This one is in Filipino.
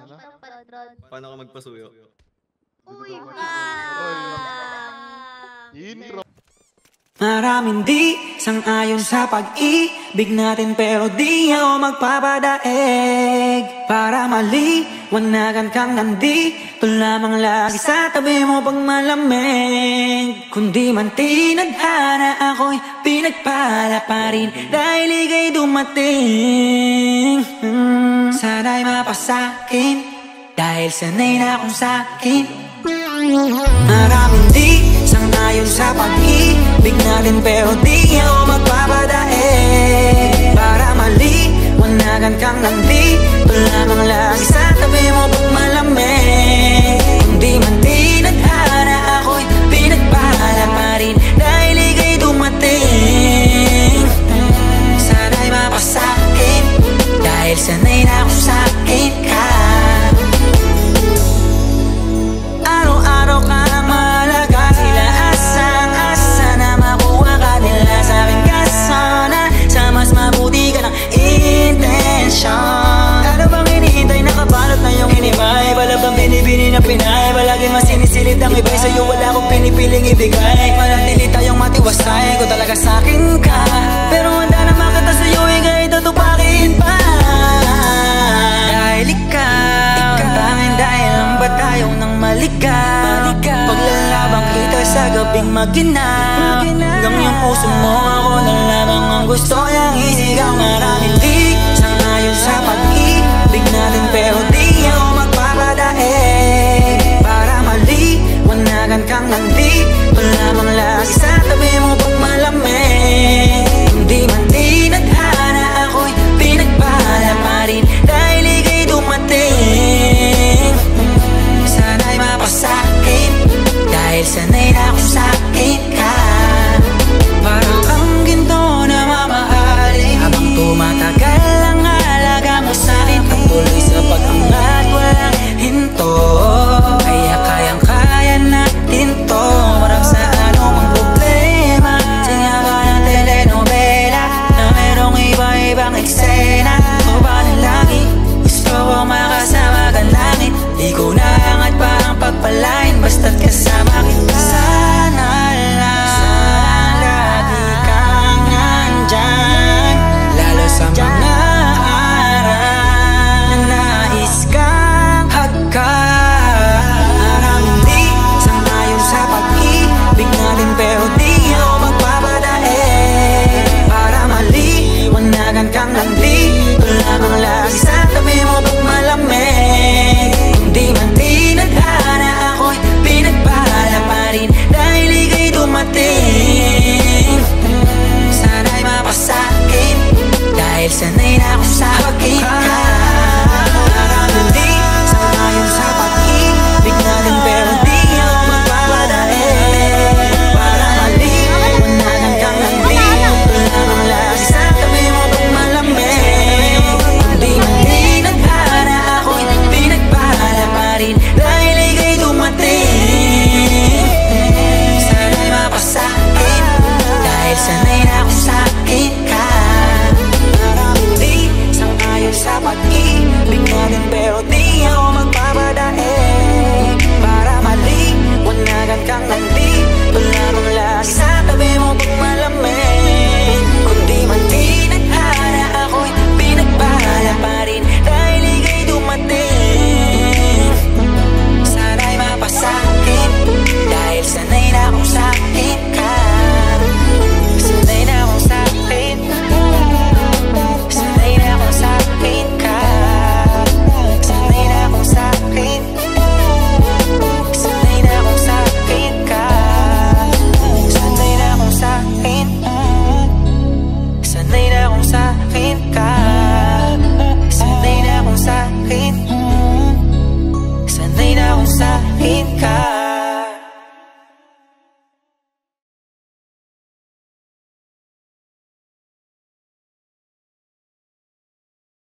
Paano ka magpasuyo? Uy, maraming di sang-ayon sa pag-ibig natin, pero di ako magpapadaig. Para maliwanagan kang nandito lamang lagi sa tabi mo pag malamig. Kundi man tinadhana ako'y pinagpala pa rin dahil ika'y dumating. Sana'y mapasakin dahil sanay na akong sakin. Maraming di sang-ayon sa pag-ibig natin, pero di ako magpapadaig. Para maliwanagan kang nandito lamang lagi sa tabi mo pag malamig. Kundi man tinadhana ako'y pinagpala pa rin dahil ika'y dumating. Sana'y mapasakin dahil sanay na akong sakin ka. Araw-araw ka nang mahalaga, sila asang-asa na makuha ka nila sa aking kasana. Sa mas mabuti ka ng intensyon. Ano bang hinihintay, nakabalot na yung inibay? Wala bang binibini na pinay? Palagi mas sinisilid ang iba'y sa'yo wala akong pinipiling ibigay. Manatili tayong matiwasay, ko talaga sa'kin ka. Pero handa naman kita sa'yo, ika'y tutupakin pa. Dahil ikaw ang tanging dahilan ba tayo nang maligaw? Paglalabang kita sa gabing maginaw, hanggang yung puso mo ako na lamang ang gusto niyang isigaw. Maraming di sang-ayon sa pag-ibig natin, pero di ako magpapadaig. Para maliwanagan kang nandito lamang lagi sa tabi mo pag malamig. Hindi man tinadhana ako'y pinagpala pa rin dahil ika'y dumating. Sana'y mapasakin dahil sanay na akong sakin ka. Parang kang ginto na mamahalin, habang tumatagal ang halaga mo sa'kin. Patuloy sa pag-angat, walang hinto, kaya kayang-kaya natin to. Marap sa anumang problema, sinyaga ng telenovela na merong iba-ibang eksena. O ba ng langit, gusto ko makasama ka langit. Di ko naangat pa ang pagpalain, basta't kasama kita. Sana lang lagi kang nandyan, lalo sa mga araw na nais kang hagkan. Maraming di sang-ayon sa pag-ibig natin, pero di ako magpapadaig. Para maliwanagan kang nandito lamang lagi sa tabi mo pag malamig. Hindi man tinadhana ako'y pinagpala pa rin dahil ika'y dumating. Sana'y mapasakin dahil sanay na akong sakin ka. Maraming di sang-ayon sa pag-ibig natin, pero di ako magpapadaig. Para maliwanagan kang nandito lamang lagi sa tabi mo pag malamig. Hindi man tinadhana ako'y pinagpala pa rin dahil ika'y dumating. Sana'y mapasakin dahil sanay na akong sakin ka. Maraming di sang-ayon sa pag-ibig natin, pero di ako magpapadaig. Para maliwanagan kang nandito lamang lagi sa tabi mo pag malamig. Kundi man tinadhana ako'y pinagpala pa rin dahil ika'y dumating. Sana'y mapasakin dahil sanay na akong sakin ka. Sanay na akong sakin, sanay na akong sakin ka. Sanay na akong sakin, sanay na akong sakin ka. Sanay na akong sakin, sanay na akong sakin ka. Sanay na akong sakin, sanay na akong sakin ka.